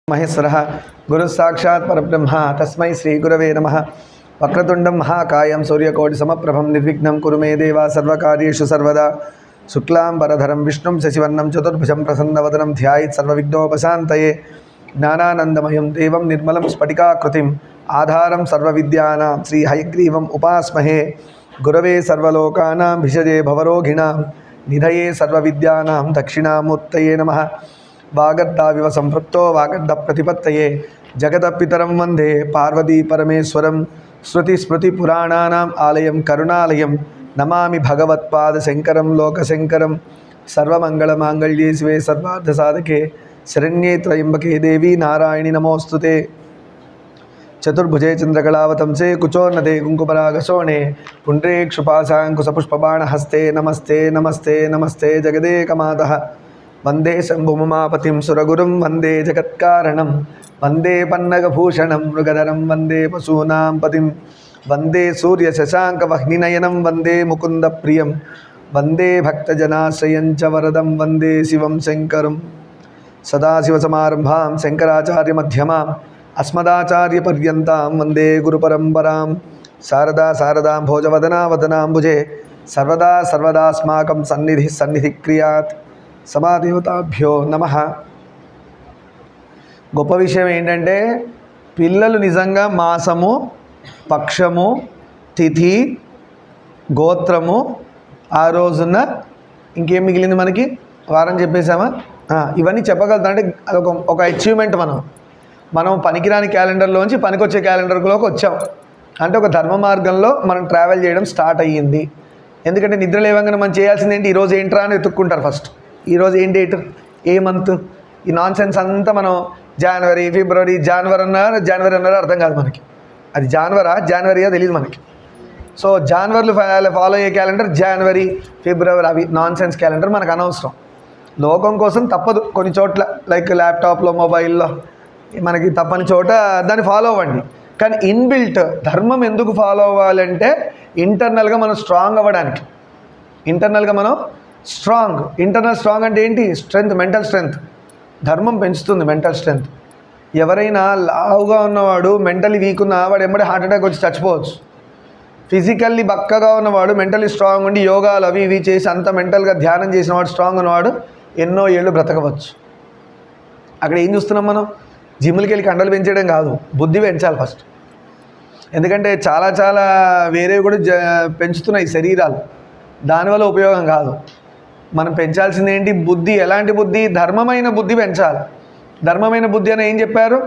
महेश्वरः गुरुसाक्षात् परब्रह्म तस्मै श्रीगुरवे नमः। वक्रतुण्डं महाकायं सूर्यकोटिसमप्रभं निर्विघ्नं कुरु मे देव सर्वकार्येषु सर्वदा। शुक्लाम्बरधरं विष्णुं शशिवर्णं चतुर्भुजं प्रसन्नवदनं ध्यायेत् सर्वविघ्नोपशान्तये। ज्ञानानन्दमयं देवं निर्मलं स्फटिकाकृतिम् आधारं सर्वविद्यानां श्रीहयग्रीवम् उपास्महे। गुरवे सर्वलोकानां भिषजे भवरोगिणां निधये सर्वविद्यानां दक्षिणामूर्तये नमः। वागर्धाविव संपृक्तो वागर्धप्रतिपत्तये जगदपितरं वन्दे पार्वती परमेश्वरं। श्रुतिस्मृतिपुराणानाम् आलयं करुणालयं नमामि भगवत्पादशङ्करं लोकशङ्करं। सर्वमङ्गलमाङ्गल्ये शिवे सर्वार्थसाधके शरण्ये त्र्यम्बके देवी नारायणि नमोऽस्तुते। चतुर्भुजे चन्द्रकलावतंसे कुचोन्नते कुङ्कुमरागशोणे पुण्ड्रेक्षुपाशाङ्कुशपुष्पबाणहस्ते नमस्ते नमस्ते नमस्ते जगदेकमातः। वंदे शम्भुममापतिं सुरगुरुं वंदे जगत्कारणं वंदे पन्नगभूषणं मृगधरं वंदे पशूनां पतिं वंदे सूर्यशशाङ्कवह्निनयनं वंदे मुकुन्दप्रियं वंदे भक्तजनाश्रयं च वरदं वंदे शिवं शङ्करं। सदाशिवसमारम्भां शङ्कराचार्यमध्यमाम् अस्मदाचार्यपर्यन्तां वंदे गुरुपरम्परां। शारदा शारदां भोजवदना वदनाम्बुजे सर्वदा सर्वदास्माकं सन्निधिः सन्निधिक्रियात्। సమాదేవతాభ్యో నమః. గొప్ప విషయం ఏంటంటే పిల్లలు నిజంగా మాసము, పక్షము, తిథి, గోత్రము, ఆ రోజున ఇంకేం మిగిలింది మనకి వారం చెప్పేసామా? ఇవన్నీ చెప్పగలుగుతాం అంటే అదొక అచీవ్మెంట్. మనం పనికిరాని క్యాలెండర్లోంచి పనికొచ్చే క్యాలెండర్లోకి వచ్చాం అంటే ఒక ధర్మ మార్గంలో మనం ట్రావెల్ చేయడం స్టార్ట్ అయ్యింది. ఎందుకంటే నిద్ర లేవగానే మనం చేయాల్సింది ఏంటి, ఈరోజు ఏంట్రా అని వెతుక్కుంటారు ఫస్ట్. ఈరోజు ఏం డేట్, ఏ మంత్, ఈ నాన్ సెన్స్ అంతా మనం జనవరి ఫిబ్రవరి జనవరి అన్నారు అర్థం కాదు మనకి. అది జనవరియా తెలియదు మనకి. సో జనవరిలో ఫాలో అయ్యే క్యాలెండర్ జనవరి ఫిబ్రవరి అవి నాన్ సెన్స్ క్యాలెండర్ మనకు అనవసరం. లోకం కోసం తప్పదు కొన్ని చోట్ల, లైక్ ల్యాప్టాప్లో మొబైల్లో మనకి తప్పని చోట దాన్ని ఫాలో అవ్వండి. కానీ ఇన్బిల్ట్ ధర్మం ఎందుకు ఫాలో అవ్వాలంటే ఇంటర్నల్గా మనం స్ట్రాంగ్ అవ్వడానికి. ఇంటర్నల్గా మనం ఇంటర్నల్ స్ట్రాంగ్ అంటే ఏంటి? Strength, mental strength. ధర్మం పెంచుతుంది మెంటల్ స్ట్రెంగ్త్. ఎవరైనా లావుగా ఉన్నవాడు మెంటలీ వీక్ ఉన్న వాడు ఎమ్మడే హార్ట్ అటాక్ వచ్చి చచ్చిపోవచ్చు. ఫిజికల్లీ బక్కగా ఉన్నవాడు మెంటలీ స్ట్రాంగ్ ఉండి యోగాలు అవి ఇవి చేసి అంత మెంటల్గా ధ్యానం చేసిన వాడు స్ట్రాంగ్ ఉన్నవాడు ఎన్నో ఏళ్ళు బ్రతకవచ్చు. అక్కడ ఏం చూస్తున్నాం మనం? జిమ్లకి వెళ్ళి కండలు పెంచడం కాదు, బుద్ధి పెంచాలి ఫస్ట్. ఎందుకంటే చాలా చాలా వేరేవి కూడా పెంచుతున్నాయి శరీరాలు, దానివల్ల ఉపయోగం కాదు. మనం పెంచాల్సింది ఏంటి? బుద్ధి. ఎలాంటి బుద్ధి? ధర్మమైన బుద్ధి పెంచాలి. ధర్మమైన బుద్ధి అని ఏం చెప్పారు?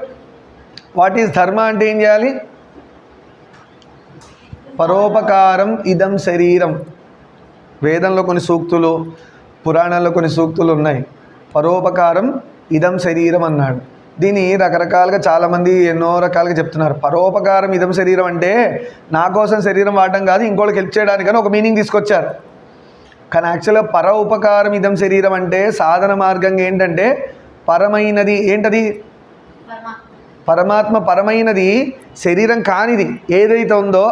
వాట్ ఈజ్ ధర్మ అంటే ఏం చేయాలి? పరోపకారం ఇదం శరీరం. వేదంలో కొన్ని సూక్తులు, పురాణాల్లో కొన్ని సూక్తులు ఉన్నాయి. పరోపకారం ఇదం శరీరం అన్నాడు. దీన్ని రకరకాలుగా చాలామంది ఎన్నో రకాలుగా చెప్తున్నారు. పరోపకారం ఇదం శరీరం అంటే నా కోసం శరీరం వాడడం కాదు, ఇంకోళ్ళకి హెల్ప్ చేయడానికని ఒక మీనింగ్ తీసుకొచ్చారు. కానీ యాక్చువల్గా పర ఉపకారం ఇదం శరీరం అంటే సాధన మార్గంగా ఏంటంటే పరమైనది ఏంటది? పరమాత్మ. పరమైనది శరీరం కానిది ఏదైతే ఉందో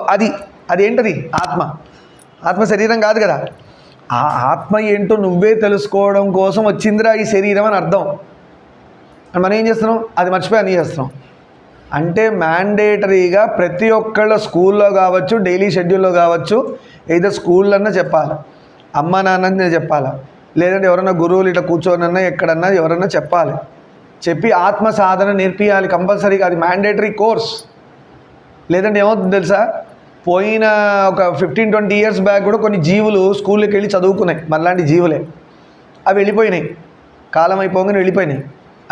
అదేంటది? ఆత్మ. ఆత్మ శరీరం కాదు కదా. ఆ ఆత్మ ఏంటో నువ్వే తెలుసుకోవడం కోసం వచ్చిందిరా ఈ శరీరం అని అర్థం. మనం ఏం చేస్తున్నాం? అది మర్చిపోయి అన్నీ చేస్తున్నాం. అంటే మ్యాండేటరీగా ప్రతి ఒక్కళ్ళ స్కూల్లో కావచ్చు, డైలీ షెడ్యూల్లో కావచ్చు, ఏదో స్కూళ్ళన్నా చెప్పాలి, అమ్మ నాన్న చెప్పాలా, లేదంటే ఎవరన్నా గురువులు ఇట్లా కూర్చోనన్నా ఎక్కడన్నా ఎవరన్నా చెప్పాలి. చెప్పి ఆత్మ సాధన నేర్పియాలి కంపల్సరీగా. అది మ్యాండేటరీ కోర్స్. లేదంటే ఏమవుతుంది తెలుసా? పోయిన ఒక 15-20 ఇయర్స్ బ్యాక్ కూడా కొన్ని జీవులు స్కూల్కి వెళ్ళి చదువుకున్నాయి, మనలాంటి జీవులే. అవి వెళ్ళిపోయినాయి, కాలం అయిపోగానే వెళ్ళిపోయినాయి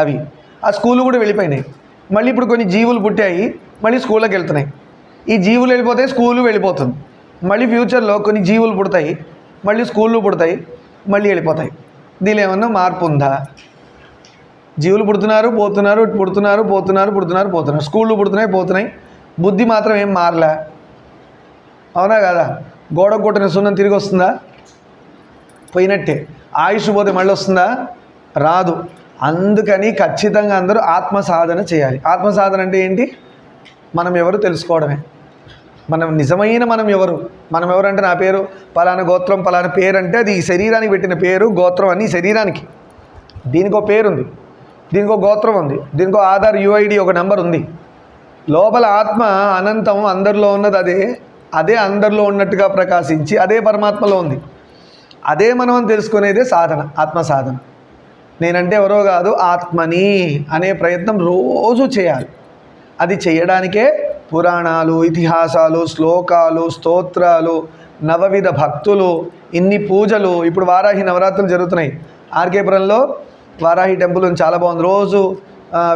అవి. ఆ స్కూలు కూడా వెళ్ళిపోయినాయి. మళ్ళీ ఇప్పుడు కొన్ని జీవులు పుట్టాయి, మళ్ళీ స్కూల్కి వెళ్తున్నాయి. ఈ జీవులు వెళ్ళిపోతాయి, స్కూలు వెళ్ళిపోతుంది. మళ్ళీ ఫ్యూచర్లో కొన్ని జీవులు పుడతాయి, మళ్ళీ స్కూళ్ళు పుడతాయి, మళ్ళీ వెళ్ళిపోతాయి. దీనిలో ఏమన్నా మార్పు ఉందా? జీవులు పుడుతున్నారు పోతున్నారు, పుడుతున్నారు పోతున్నారు, పుడుతున్నారు పోతున్నారు, స్కూళ్ళు పుడుతున్నాయి పోతున్నాయి, బుద్ధి మాత్రం ఏం మారలే. అవునా కదా? గోడ కొట్టిన సున్నం తిరిగి వస్తుందా? పోయినట్టే. ఆయుష్ పోతే మళ్ళీ వస్తుందా? రాదు. అందుకని ఖచ్చితంగా అందరూ ఆత్మ సాధన చేయాలి. ఆత్మ సాధన అంటే ఏంటి? మనం ఎవరు తెలుసుకోవడమే. మనం నిజమైన మనం ఎవరు అంటే నా పేరు పలానా గోత్రం పలానా పేరు అంటే అది ఈ శరీరానికి పెట్టిన పేరు. గోత్రం అని శరీరానికి, దీనికి ఒక పేరుంది. దీనికి ఒక గోత్రం ఉంది, దీనికి ఆధార్ యుఐడి ఒక నెంబర్ ఉంది. లోపల ఆత్మ అనంతం, అందరిలో ఉన్నది అదే, అదే అందరిలో ఉన్నట్టుగా ప్రకాశించి అదే పరమాత్మలో ఉంది. అదే మనం తెలుసుకునేదే సాధన, ఆత్మ సాధన. నేనంటే ఎవరో కాదు, ఆత్మని అనే ప్రయత్నం రోజు చేయాలి. అది చేయడానికే పురాణాలు, ఇతిహాసాలు, శ్లోకాలు, స్తోత్రాలు, నవవిధ భక్తులు, ఇన్ని పూజలు. ఇప్పుడు వారాహి నవరాత్రులు జరుగుతున్నాయి. ఆర్కేపురంలో వారాహి టెంపుల్ చాలా బాగుంది. రోజు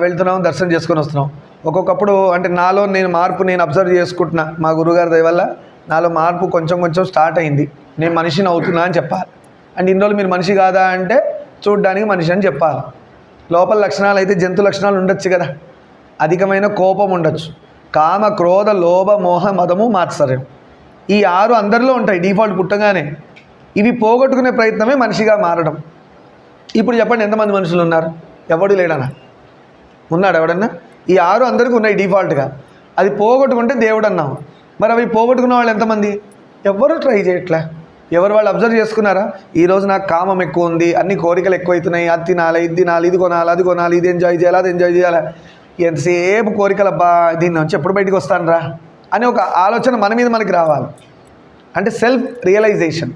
వెళ్తున్నాం, దర్శనం చేసుకొని వస్తున్నాం. ఒక్కొక్కప్పుడు అంటే నాలో నేను మార్పు నేను అబ్జర్వ్ చేసుకుంటున్నా. మా గురుగారి దయ వల్ల నాలో మార్పు కొంచెం కొంచెం స్టార్ట్ అయింది. నేను మనిషిని అవుతున్నా అని చెప్పాలి. అండ్ ఇన్ని రోజులు మీరు మనిషి కాదా అంటే చూడ్డానికి మనిషి అని చెప్పాలి. లోపల లక్షణాలు అయితే జంతు లక్షణాలు ఉండొచ్చు కదా. అధికమైన కోపం ఉండొచ్చు. కామ, క్రోధ, లోభ, మోహ, మదము, మాత్సర్యం, ఈ 6 అందరిలో ఉంటాయి డిఫాల్ట్ పుట్టగానే. ఇవి పోగొట్టుకునే ప్రయత్నమే మనిషిగా మారడం. ఇప్పుడు చెప్పండి, ఎంతమంది మనుషులు ఉన్నారు? ఎవడు లేడన్నా? ఉన్నాడు ఎవడన్నా? ఈ 6 అందరికీ ఉన్నాయి డిఫాల్ట్గా. అది పోగొట్టుకుంటే దేవుడు అన్నాం. మరి అవి పోగొట్టుకున్న వాళ్ళు ఎంతమంది? ఎవరు ట్రై చేయట్లే. ఎవరు వాళ్ళు అబ్జర్వ్ చేసుకున్నారా? ఈరోజు నాకు కామం ఎక్కువ ఉంది, అన్ని కోరికలు ఎక్కువవుతున్నాయి, అది తినాలి, ఇది తినాలి, ఇది కొనాలి, అది కొనాలి, ఇది ఎంజాయ్ చేయాలి, అది ఎంజాయ్ చేయాలి, ఎంతసేపు కోరికలు, అబ్బా దీని నుంచి ఎప్పుడు బయటికి వస్తాను రా అని ఒక ఆలోచన మన మీద మనకి రావాలి. అంటే self realization,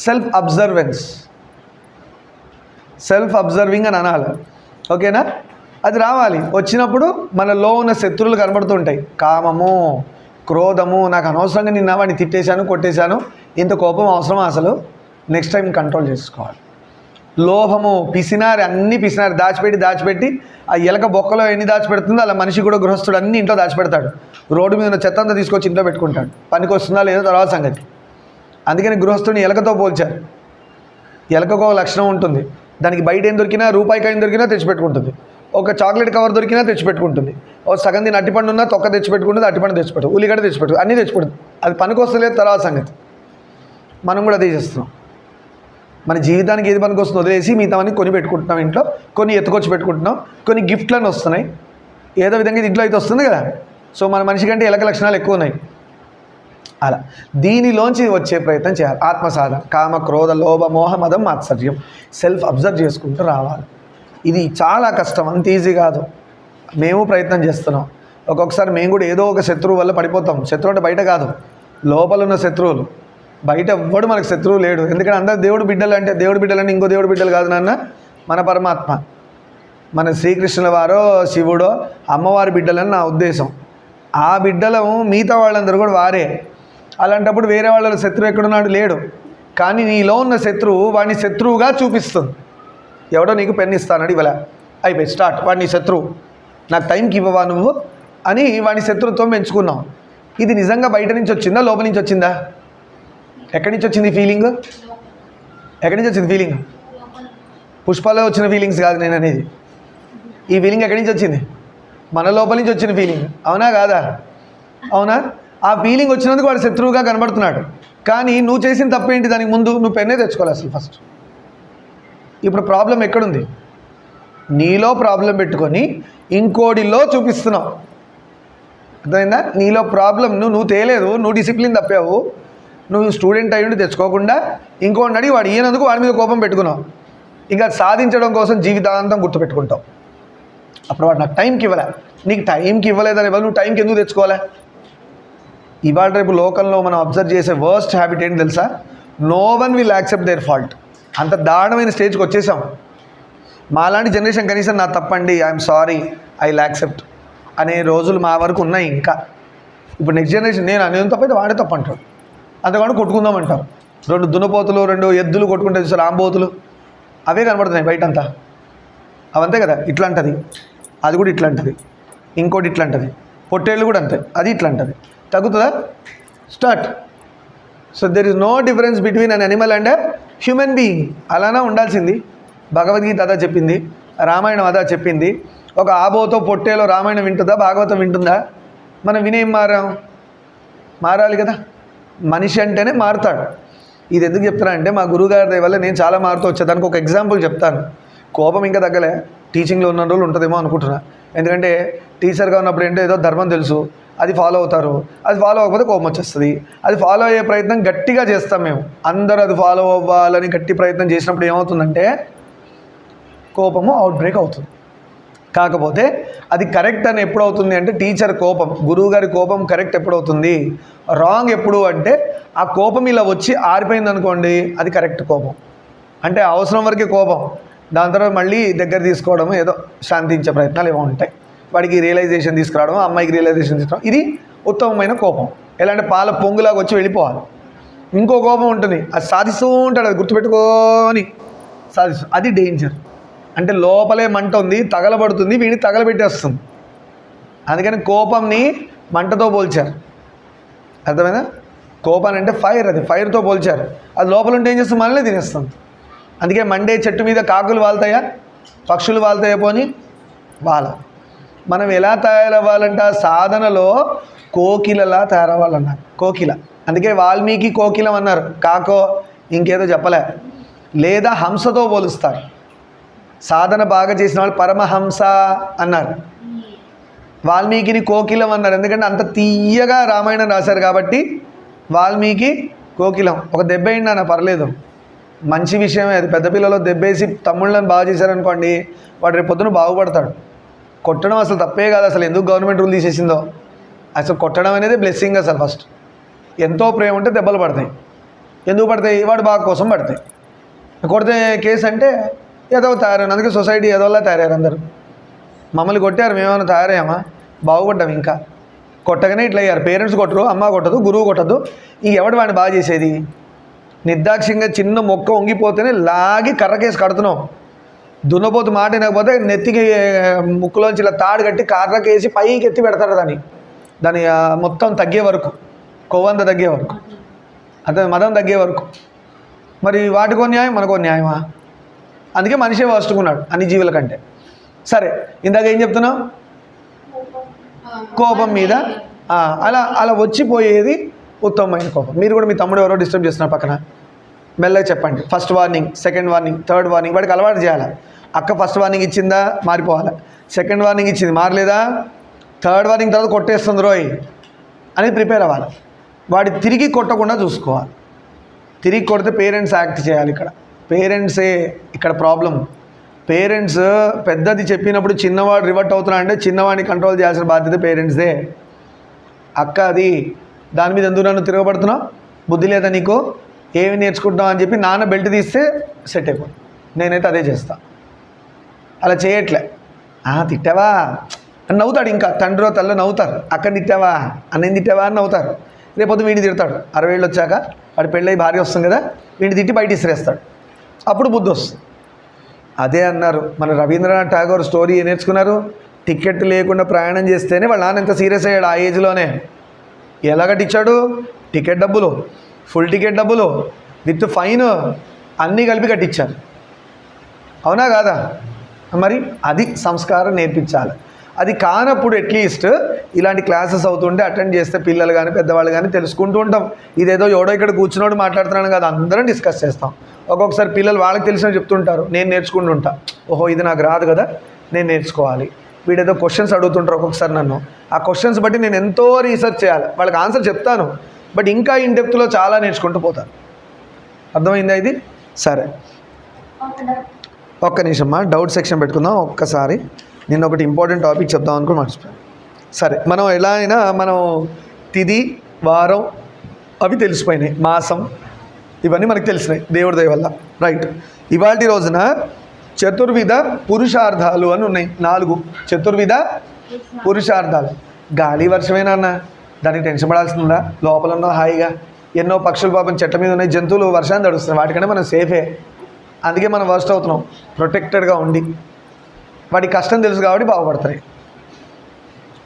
self observance, self observing అని అనాలి. ఓకేనా? అది రావాలి. వచ్చినప్పుడు మనలో ఉన్న శత్రువులు కనబడుతుంటాయి. కామము, క్రోధము, నాకు అనవసరంగా నిన్న వాడిని తిట్టేశాను, కొట్టేశాను, ఇంత కోపం అవసరమా అసలు, నెక్స్ట్ టైం కంట్రోల్ చేసుకోవాలి. లోభము, పిసినారి, అన్నీ పిసినారి దాచిపెట్టి ఆ ఎలక బొక్కలో ఎన్ని దాచిపెడుతుందో అలా మనిషి కూడా, గృహస్థుడు అన్ని ఇంట్లో దాచిపెడతాడు. రోడ్డు మీద ఉన్న చెత్త అంతా తీసుకొచ్చి ఇంట్లో పెట్టుకుంటాడు. పనికి వస్తుందా లేదో తర్వాత సంగతి. అందుకని గృహస్థుడిని ఎలకతో పోల్చారు. ఎలకకు ఒక లక్షణం ఉంటుంది. దానికి బయట ఏం దొరికినా, రూపాయి కాయిన్ దొరికినా తెచ్చిపెట్టుకుంటుంది. ఒక చాక్లెట్ కవర్ దొరికినా తెచ్చిపెట్టుకుంటుంది. ఒక సగం దీని అట్టిపండు ఉన్నా తొక్క తెచ్చిపెట్టుకుంటుంది, అట్టిపండు తెచ్చిపెట్టు, ఉల్లిగడ్డ తెచ్చిపెట్టు, అన్నీ తెచ్చిపెడుతుంది. అది పనికి వస్తలేదు తర్వాత సంగతి. మనం కూడా అదే చేస్తున్నాం. మన జీవితానికి ఏది పనికి వస్తుందో వదిలేసి మిగతావన్నీ కొని పెట్టుకుంటున్నాం. ఇంట్లో కొన్ని ఎత్తుకొచ్చి పెట్టుకుంటున్నాం, కొన్ని గిఫ్ట్లను వస్తున్నాయి. ఏదో విధంగా ఇది ఇంట్లో అయితే వస్తుంది కదా. సో మన మనిషి కంటే ఎలక లక్షణాలు ఎక్కువ ఉన్నాయి. అలా దీనిలోంచి వచ్చే ప్రయత్నం చేయాలి. ఆత్మసాధన, కామ, క్రోధ, లోభ, మోహ, మదం, మాత్సర్యం, సెల్ఫ్ అబ్జర్వ్ చేసుకుంటూ రావాలి. ఇది చాలా కష్టం, అంత ఈజీ కాదు. మేము ప్రయత్నం చేస్తున్నాం. ఒక్కొక్కసారి మేము కూడా ఏదో ఒక శత్రువు వల్ల పడిపోతాం. శత్రువు అంటే బయట కాదు, లోపల ఉన్న శత్రువులు. బయట ఎవ్వడు మనకు శత్రువు లేడు. ఎందుకంటే అందరు దేవుడు బిడ్డలు. అంటే దేవుడు బిడ్డలంటే ఇంకో దేవుడు బిడ్డలు కాదు నాన్న, మన పరమాత్మ, మన శ్రీకృష్ణుల వారో శివుడో అమ్మవారి బిడ్డలని నా ఉద్దేశం. ఆ బిడ్డలము మిగతా వాళ్ళందరూ కూడా వారే. అలాంటప్పుడు వేరే వాళ్ళ శత్రువు ఎక్కడున్నాడు? లేడు. కానీ నీలో ఉన్న శత్రువు వాడిని శత్రువుగా చూపిస్తుంది. ఎవడో నీకు పెన్ను ఇస్తానని ఇవ్వలే, అయిపోయి స్టార్ట్, వాడిని శత్రువు, నాకు టైంకి ఇవ్వవా నువ్వు అని వాడిని శత్రుత్వం పెంచుకున్నాం. ఇది నిజంగా బయట నుంచి వచ్చిందా, లోపల నుంచి వచ్చిందా? ఎక్కడి నుంచి వచ్చింది ఫీలింగ్? ఎక్కడి నుంచి వచ్చింది ఫీలింగ్? పుష్పాలో వచ్చిన ఫీలింగ్స్ కాదు నేను అనేది. ఈ ఫీలింగ్ ఎక్కడి నుంచి వచ్చింది? మన లోపల నుంచి వచ్చిన ఫీలింగ్. అవునా కాదా? అవునా? ఆ ఫీలింగ్ వచ్చినందుకు వాడు శత్రువుగా కనబడుతున్నాడు. కానీ నువ్వు చేసిన తప్పేంటి? దానికి ముందు నువ్వు పెన్నే తెచ్చుకోవాలి అసలు ఫస్ట్. ఇప్పుడు ప్రాబ్లం ఎక్కడుంది? నీలో ప్రాబ్లం పెట్టుకొని ఇంకోడిలో చూపిస్తున్నావు. అర్థమైందా? నీలో ప్రాబ్లం నువ్వు తేలేదు, నువ్వు డిసిప్లిన్ తప్పావు. నువ్వు స్టూడెంట్ అయ్యుండి తెచ్చుకోకుండా ఇంకోటి అడిగి వాడు ఈయనందుకు వాడి మీద కోపం పెట్టుకున్నావు. ఇంకా సాధించడం కోసం జీవితాంతం గుర్తుపెట్టుకుంటావు. అప్పుడు వాడు నాకు టైంకి ఇవ్వలే, నీకు టైంకి ఇవ్వలేదని ఇవ్వాలి, నువ్వు టైంకి ఎందుకు తెచ్చుకోవాలా? ఇవాళ రేపు లోకంలో మనం అబ్జర్వ్ చేసే వర్స్ట్ హ్యాబిట్ ఏంటి తెలుసా? No one will accept their fault. అంత దారుణమైన స్టేజ్కి వచ్చేసాం. మాలాంటి జనరేషన్ కనీసం నా తప్పండి, I'm sorry, I will accept అనే రోజులు మా వరకు ఉన్నాయి. ఇంకా ఇప్పుడు నెక్స్ట్ జనరేషన్ నేను తప్పైతే వాడే తప్పు అంటాడు. అంతకాకుండా కొట్టుకుందామంటారు. 2 దున్నపోతులు 2 ఎద్దులు కొట్టుకుంటే చూసారు, ఆంబోతులు, అవే కనబడుతున్నాయి బయటంతా. అవంతే కదా, ఇట్లా అంటది, అది కూడా ఇట్లా అంటది, ఇంకోటి ఇట్లా అంటది, పొట్టేళ్ళు కూడా అంతే, అది ఇట్లా అంటది. తగ్గుతుందా? Start. So there is no difference between an animal and human being. అలానే ఉండాల్సింది. భగవద్గీత అదా చెప్పింది, రామాయణం అదా చెప్పింది. ఒక ఆబోతో పొట్టేలో రామాయణం వింటుందా, భాగవతం వింటుందా? మనం వినేం మారాలి కదా. మనిషి అంటేనే మారుతాడు. ఇది ఎందుకు చెప్తున్నా అంటే మా గురువుగారి దయ వల్ల నేను చాలా మారుతూ వచ్చేదానికి ఒక ఎగ్జాంపుల్ చెప్తాను. కోపం ఇంకా తగ్గలే, టీచింగ్లో ఉన్న రోజులు ఉంటుందేమో అనుకుంటున్నా. ఎందుకంటే టీచర్గా ఉన్నప్పుడు ఏంటో ఏదో ధర్మం తెలుసు, అది ఫాలో అవుతారు. అది ఫాలో అవ్వకపోతే కోపం వచ్చేస్తుంది. అది ఫాలో అయ్యే ప్రయత్నం గట్టిగా చేస్తాం మేము. అందరూ అది ఫాలో అవ్వాలని గట్టి ప్రయత్నం చేసినప్పుడు ఏమవుతుందంటే కోపము అవుట్ బ్రేక్ అవుతుంది. కాకపోతే అది కరెక్ట్ అని ఎప్పుడు అవుతుంది అంటే టీచర్ కోపం, గురువు గారి కోపం కరెక్ట్ ఎప్పుడు అవుతుంది, రాంగ్ ఎప్పుడు అంటే ఆ కోపం ఇలా వచ్చి ఆరిపోయింది అనుకోండి, అది కరెక్ట్ కోపం. అంటే అవసరం వరకే కోపం, దాని తర్వాత మళ్ళీ దగ్గర తీసుకోవడం, ఏదో శాంతించే ప్రయత్నాలు ఏమో ఉంటాయి. వాడికి రియలైజేషన్ తీసుకురావడం, అమ్మాయికి రియలైజేషన్ తీసుకురావడం, ఇది ఉత్తమమైన కోపం. ఎలా అంటే పాల పొంగులాగా వచ్చి వెళ్ళిపోవాలి. ఇంకో కోపం ఉంటుంది, అది సాధిస్తూ ఉంటాడు, అది గుర్తుపెట్టుకొని సాధిస్తూ, అది డేంజర్. అంటే లోపలే మంట ఉంది, తగలబడుతుంది, వీడిని తగలబెట్టేస్తుంది. అందుకని కోపంని మంటతో పోల్చారు, అర్థమైనా? కోపాన్ని అంటే ఫైర్, అది ఫైర్తో పోల్చారు. అది లోపల ఉంటే ఏం చేస్తుంది, మనల్ని తినేస్తుంది. అందుకే మండే చెట్టు మీద కాకులు వాళ్తాయా, పక్షులు వాళ్తాయా? పోని వాళ్ళ. మనం ఎలా తయారవ్వాలంట, సాధనలో కోకిలలా తయారవ్వాలన్నారు. కోకిల, అందుకే వాల్మీకి కోకిలం అన్నారు, కాకో ఇంకేదో చెప్పలే. లేదా హంసతో పోలుస్తారు. సాధన బాగా చేసిన వాళ్ళు పరమహంస అన్నారు, వాల్మీకిని కోకిలం అన్నారు. ఎందుకంటే అంత తీయగా రామాయణం రాశారు కాబట్టి వాల్మీకి కోకిలం. ఒక దెబ్బ అయిందన్న పర్లేదు, మంచి విషయమే అది. పెద్ద పిల్లలు దెబ్బేసి తమ్ముళ్ళని బాగా చేశారనుకోండి, వాడు రేపు పొద్దున బాగుపడతాడు. కొట్టడం అసలు తప్పే కాదు. అసలు ఎందుకు గవర్నమెంట్ రూల్ తీసేసిందో, అసలు కొట్టడం అనేది బ్లెస్సింగ్. అసలు ఫస్ట్ ఎంతో ప్రేమ ఉంటే దెబ్బలు పడతాయి. ఎందుకు పడతాయి? వాడు బాగా కోసం పడతాయి. కొడితే కేసు అంటే ఏదో తయారయ్యాను. అందుకే సొసైటీ ఏదోలా తయారయ్యారు అందరూ. మమ్మల్ని కొట్టారు, మేమేమైనా తయారయ్యామా? బాగుపడ్డాం. ఇంకా కొట్టగానే ఇట్లా అయ్యారు. పేరెంట్స్ కొట్టరు, అమ్మ కొట్టదు, గురువు కొట్టదు. ఇంక ఎవడు వాడిని బాగా చేసేది? నిర్దాక్షిణ్యంగా చిన్న మొక్క వంగిపోతేనే లాగి కర్రకేసి కడుతున్నాం. దున్నపోతు మాట వినకపోతే నెత్తికి ముక్కులోంచి ఇలా తాడు కట్టి కర్రకేసి పైకి ఎత్తి పెడతాడు దాని మొత్తం తగ్గే వరకు, కొవ్వంత తగ్గే వరకు, అతని మదం తగ్గే వరకు. మరి వాటికో న్యాయం, మనకో న్యాయమా? అందుకే మనిషే వస్తుకున్నాడు అన్ని జీవుల కంటే. సరే, ఇందాక ఏం చెప్తున్నావు? కోపం మీద అలా వచ్చిపోయేది ఉత్తమమైన కోపం. మీరు కూడా మీ తమ్ముడు ఎవరో డిస్టర్బ్ చేస్తున్నారు పక్కన, మెల్లగా చెప్పండి. First warning, second warning, third warning. వాడికి అలవాటు చేయాలి. అక్క ఫస్ట్ వార్నింగ్ ఇచ్చిందా, మారిపోవాలి. సెకండ్ వార్నింగ్ ఇచ్చింది, మారలేదా, థర్డ్ వార్నింగ్ తర్వాత కొట్టేస్తుంది రోయ్ అనేది ప్రిపేర్ అవ్వాలి. వాడి తిరిగి కొట్టకుండా చూసుకోవాలి. తిరిగి కొడితే పేరెంట్స్ యాక్ట్ చేయాలి. ఇక్కడ పేరెంట్సే ఇక్కడ ప్రాబ్లం. పేరెంట్స్ పెద్దది చెప్పినప్పుడు చిన్నవాడు రివర్ట్ అవుతున్నా అంటే చిన్నవాడిని కంట్రోల్ చేయాల్సిన బాధ్యత పేరెంట్స్దే. అక్క అది దాని మీద ఎందుకు నన్ను తిరగబడుతున్నావు, బుద్ధి లేదా నీకు, ఏమి నేర్చుకుంటున్నావు అని చెప్పి నాన్న బెల్ట్ తీస్తే సెట్ అయిపోతుంది. నేనైతే అదే చేస్తా. అలా చేయట్లే. తిట్టావా అని నవ్వుతాడు. ఇంకా తండ్రో తల్లో నవ్వుతారు. అక్కని తిట్టావా, అన్నని తిట్టావా అని నవ్వుతారు. రేపొద్దు వీడిని తిడతాడు. 60 ఏళ్ళు వచ్చాక వాడి పెళ్ళై భార్య వస్తుంది కదా, వీడిని తిట్టి బయట ఇసిరేస్తాడు. అప్పుడు బుద్ధి వస్తుంది. అదే అన్నారు మన రవీంద్రనాథ్ ఠాగూర్ స్టోరీ. ఏం నేర్చుకున్నారు? టికెట్ లేకుండా ప్రయాణం చేస్తేనే వాళ్ళ నాన్న ఎంత సీరియస్ అయ్యాడు ఆ ఏజ్లోనే. ఎలా కట్టించాడు? టికెట్ డబ్బులు, ఫుల్ టికెట్ డబ్బులు విత్ ఫైన్ అన్నీ కలిపి కట్టించారు. అవునా కాదా? మరి అది సంస్కారం నేర్పించాలి. అది కానప్పుడు అట్లీస్ట్ ఇలాంటి క్లాసెస్ అవుతుంటే అటెండ్ చేస్తే పిల్లలు కానీ పెద్దవాళ్ళు కానీ తెలుసుకుంటూ ఉంటాం. ఇదేదో ఎవడో ఇక్కడ కూర్చున్నోడు మాట్లాడుతున్నాను కదా, అందరం డిస్కస్ చేస్తాం. ఒక్కొక్కసారి పిల్లలు వాళ్ళకి తెలిసిన చెప్తుంటారు, నేను నేర్చుకుంటుంటా. ఓహో ఇది నాకు రాదు కదా, నేను నేర్చుకోవాలి. వీడేదో క్వశ్చన్స్ అడుగుతుంటారు ఒక్కొక్కసారి నన్ను. ఆ క్వశ్చన్స్ బట్టి నేను ఎంతో రీసెర్చ్ చేయాలి. వాళ్ళకి ఆన్సర్ చెప్తాను, బట్ ఇంకా ఇన్ డెప్త్లో చాలా నేర్చుకుంటూ పోతాను. అర్థమైందా ఇది? సరే, ఒక్క నిమిషమ్మా, డౌట్ సెక్షన్ పెట్టుకుందాం ఒక్కసారి. నేను ఒకటి ఇంపార్టెంట్ టాపిక్ చెప్దాం అనుకుని మర్చిపోయాను. సరే, మనం ఎలా అయినా మనం తిథి, వారం అవి తెలిసిపోయినాయి, మాసం ఇవన్నీ మనకు తెలిసినాయి దేవుడి దయ వల్ల. రైట్. ఇవాళ రోజున చతుర్విధ పురుషార్థాలు అని ఉన్నాయి. 4 చతుర్విధ పురుషార్థాలు. గాలి వర్షమేనా అన్న, దానికి టెన్షన్ పడాల్సిందా? లోపల ఉన్న హాయిగా ఎన్నో పక్షులు పాపం చెట్ల మీద ఉన్నాయి, జంతువులు వర్షాన్ని తడుస్తున్నాయి, వాటికన్నా మనం సేఫే. అందుకే మనం వర్స్ట్ అవుతున్నాం. ప్రొటెక్టెడ్గా ఉండి వాటి కష్టం తెలుసు కాబట్టి బాగుపడతాయి.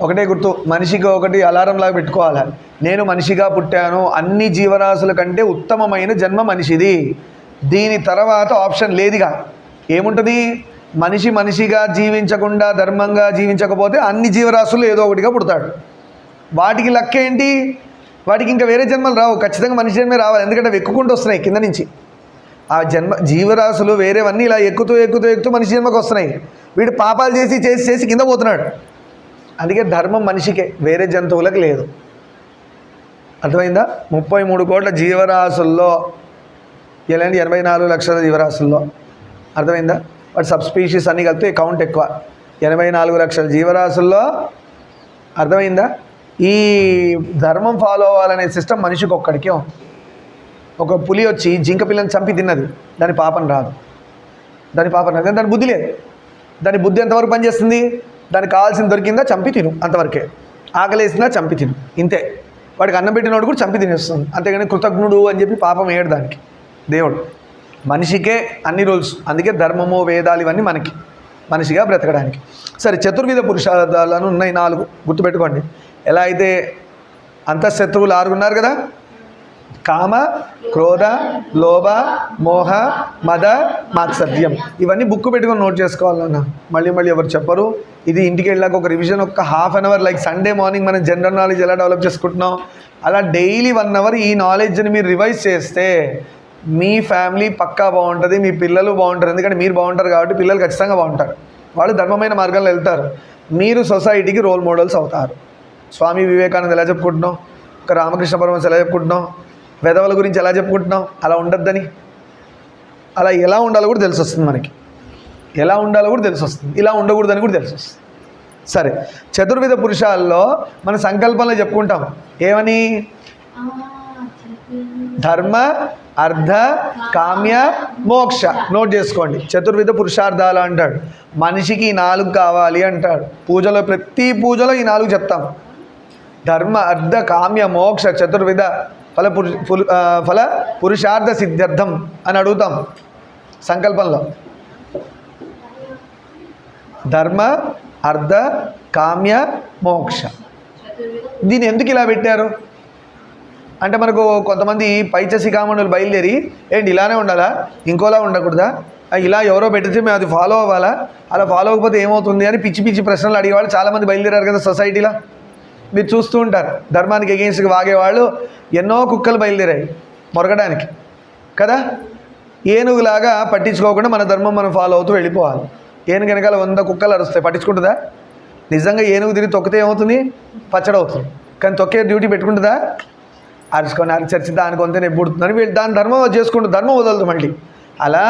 ఒకటే గుర్తు, మనిషికి ఒకటి అలారం లాగా పెట్టుకోవాలి. నేను మనిషిగా పుట్టాను, అన్ని జీవరాశుల కంటే ఉత్తమమైన జన్మ మనిషిది, దీని తర్వాత ఆప్షన్ లేదుగా. ఏముంటుంది? మనిషి మనిషిగా జీవించకుండా ధర్మంగా జీవించకపోతే అన్ని జీవరాశులు ఏదో ఒకటిగా పుడతాడు. వాటికి లెక్క ఏంటి? వాటికి ఇంకా వేరే జన్మలు రావు, ఖచ్చితంగా మనిషి జన్మే రావాలి. ఎందుకంటే అవి ఎక్కుకుంటూ వస్తున్నాయి కింద నుంచి. ఆ జీవరాశులు వేరేవన్నీ ఇలా ఎక్కుతూ ఎక్కుతూ ఎక్కుతూ మనిషి జన్మకు వస్తున్నాయి. వీడు పాపాలు చేసి చేసి చేసి కింద పోతున్నాడు. అందుకే ధర్మం మనిషికే, వేరే జంతువులకు లేదు. అర్థమైందా? 33 కోట్ల జీవరాశుల్లో ఎలాంటి 84 లక్షల జీవరాశుల్లో, అర్థమైందా? వాటి సబ్ స్పీషీస్ అన్నీ కలిపితే కౌంట్ ఎక్కువ. 84 లక్షల జీవరాశుల్లో అర్థమైందా? ఈ ధర్మం ఫాలో అవ్వాలనే సిస్టమ్ మనిషికి ఒక్కడికే ఉంది. ఒక పులి వచ్చి జింక పిల్లని చంపి తిన్నది, దాని పాపం రాదు, దాని బుద్ధి లేదు. దాని బుద్ధి ఎంతవరకు పనిచేస్తుంది? దానికి కావాల్సింది దొరికిందా చంపి తిను, అంతవరకే. ఆకలేసిందా చంపి తిను, ఇంతే. వాడికి అన్నం పెట్టినోడు కూడా చంపి తినేస్తుంది, అంతేగాని కృతజ్ఞుడు అని చెప్పి పాపం వేయడు దానికి దేవుడు. మనిషికే అన్ని రూల్స్. అందుకే ధర్మము వేదాలు ఇవన్నీ మనకి మనిషిగా బ్రతకడానికి. సరే, చతుర్విధ పురుషార్థాలను ఉన్నాయి 4, గుర్తుపెట్టుకోండి. ఎలా అయితే అంతఃశత్రువులు 6 ఉన్నారు కదా, కామ, క్రోధ, లోభ, మోహ, మద, మాత్సర్యం. ఇవన్నీ బుక్ పెట్టుకొని నోట్ చేసుకోవాలన్నా. మళ్ళీ ఎవరు చెప్పరు. ఇది ఇంటికి వెళ్ళాక ఒక రివిజన్, ఒక ½ అవర్, లైక్ సండే మార్నింగ్ మనం జనరల్ నాలెడ్జ్ ఎలా డెవలప్ చేసుకుంటున్నాం అలా డైలీ 1 అవర్ ఈ నాలెడ్జ్ని మీరు రివైజ్ చేస్తే మీ ఫ్యామిలీ పక్కా బాగుంటుంది, మీ పిల్లలు బాగుంటారు. ఎందుకంటే మీరు బాగుంటారు కాబట్టి పిల్లలు ఖచ్చితంగా బాగుంటారు. వాళ్ళు ధర్మమైన మార్గంలో వెళ్తారు. మీరు సొసైటీకి రోల్ మోడల్స్ అవుతారు. స్వామి వివేకానంద ఎలా చెప్పుకుంటున్నాం, ఒక రామకృష్ణ పరమహంస ఎలా చెప్పుకుంటున్నాం, వెధవల గురించి ఎలా చెప్పుకుంటున్నాం. అలా ఉండొద్దని, అలా ఎలా ఉండాలో కూడా తెలిసి వస్తుంది మనకి. ఎలా ఉండాలో కూడా తెలిసి వస్తుంది, ఇలా ఉండకూడదని కూడా తెలిసి వస్తుంది. సరే, చతుర్విధ పురుషాల్లో మన సంకల్పంలో చెప్పుకుంటాం ఏమని? ధర్మ, అర్థ, కామ్య, మోక్ష. నోట్ చేసుకోండి. చతుర్విధ పురుషార్థాలు అంటాడు. మనిషికి 4 కావాలి అంటాడు. పూజలో, ప్రతి పూజలో ఈ 4 చెప్తాం. ధర్మ, అర్థ, కామ్య, మోక్ష చతుర్విధ ఫల పురుషార్థ సిద్ధ్యర్థం అని అడుగుతాం సంకల్పంలో. ధర్మ, అర్థ, కామ్య, మోక్ష. దీన్ని ఎందుకు ఇలా పెట్టారు అంటే, మనకు కొంతమంది పైచసి కామనులు బయలుదేరి ఏంటి ఇలానే ఉండాలా, ఇంకోలా ఉండకూడదా, ఇలా ఎవరో పెట్టితే మేము అది ఫాలో అవ్వాలా, అలా ఫాలో అవ్వకపోతే ఏమవుతుంది అని పిచ్చి ప్రశ్నలు అడిగేవాళ్ళు చాలామంది బయలుదేరారు కదా సొసైటీలో. మీరు చూస్తూ ఉంటారు. ధర్మానికి ఎగెయిన్స్ట్గా వాగేవాళ్ళు ఎన్నో కుక్కలు బయలుదేరాయి మొరగడానికి కదా. ఏనుగులాగా పట్టించుకోకుండా మన ధర్మం మనం ఫాలో అవుతూ వెళ్ళిపోవాలి. ఏనుగు వెనకాల 100 కుక్కలు అరుస్తాయి, పట్టించుకుంటుందా? నిజంగా ఏనుగు తిరిగి తొక్కితే ఏమవుతుంది? పచ్చడి అవుతుంది. కానీ తొక్కే డ్యూటీ పెట్టుకుంటుందా? అరుచుకొని అరిచరిచి దానికి కొంత నెప్పుడుతుందని వీళ్ళు దాని ధర్మం చేసుకుంటూ ధర్మం వదలదు మళ్ళీ. అలా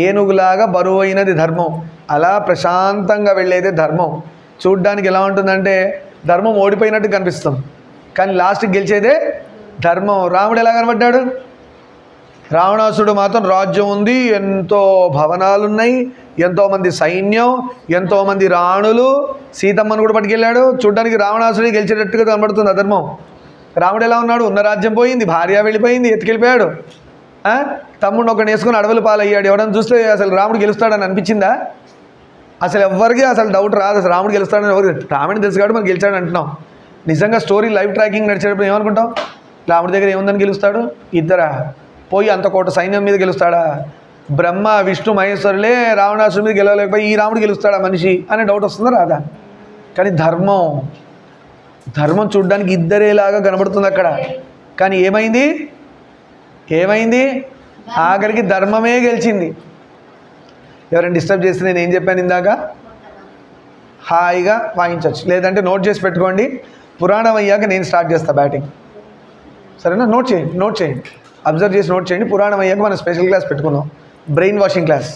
ఏనుగులాగా బరువు అయినది ధర్మం, అలా ప్రశాంతంగా వెళ్ళేదే ధర్మం. చూడ్డానికి ఎలా ఉంటుందంటే ధర్మం ఓడిపోయినట్టు కనిపిస్తుంది, కానీ లాస్ట్కి గెలిచేదే ధర్మం. రాముడు ఎలా కనబడ్డాడు? రావణాసుడు మాత్రం రాజ్యం ఉంది, ఎంతో భవనాలు ఉన్నాయి, ఎంతోమంది సైన్యం, ఎంతోమంది రాణులు, సీతమ్మను కూడా పట్టుకెళ్ళాడు. చూడ్డానికి రావణాసుడి గెలిచేటట్టుగా కనబడుతుంది అధర్మం. రాముడు ఎలా ఉన్నాడు? ఉన్న రాజ్యం పోయింది, భార్య వెళ్ళిపోయింది, ఎత్తుకెళ్ళిపోయాడు. తమ్ముడు ఒకటి వేసుకొని అడవులు పాలయ్యాడు. ఎవడని చూస్తే అసలు రాముడు గెలుస్తాడని అనిపించిందా? అసలు ఎవరికి అసలు డౌట్ రాదు అసలు రాముడు గెలుస్తాడని. ఎవరికి? రాముడిని తెలుసు కాబట్టి మనం గెలిచాడు అంటున్నాం. నిజంగా స్టోరీ లైవ్ ట్రాకింగ్ నడిచేటప్పుడు ఏమనుకుంటాం? రాముడి దగ్గర ఏముందని గెలుస్తాడు? ఇద్దరా? పోయి అంత కోట సైన్యం మీద గెలుస్తాడా? బ్రహ్మ, విష్ణు, మహేశ్వరులే రావణాసుడి మీద గెలవలేకపోయి ఈ రాముడు గెలుస్తాడా మనిషి అనే డౌట్ వస్తుందా రాదా? కానీ ధర్మం చూడ్డానికి ఇద్దరేలాగా కనబడుతుంది అక్కడ. కానీ ఏమైంది? ఆఖరికి ధర్మమే గెలిచింది. ఎవరైనా డిస్టర్బ్ చేస్తే నేను ఏం చెప్పాను ఇందాక? హాయిగా వాయించవచ్చు, లేదంటే నోట్ చేసి పెట్టుకోండి. పురాణం అయ్యాక నేను స్టార్ట్ చేస్తా బ్యాటింగ్, సరేనా? నోట్ చేయండి, అబ్జర్వ్ చేసి నోట్ చేయండి. పురాణం అయ్యాక మనం స్పెషల్ క్లాస్ పెట్టుకుందాం, బ్రెయిన్ వాషింగ్ క్లాస్.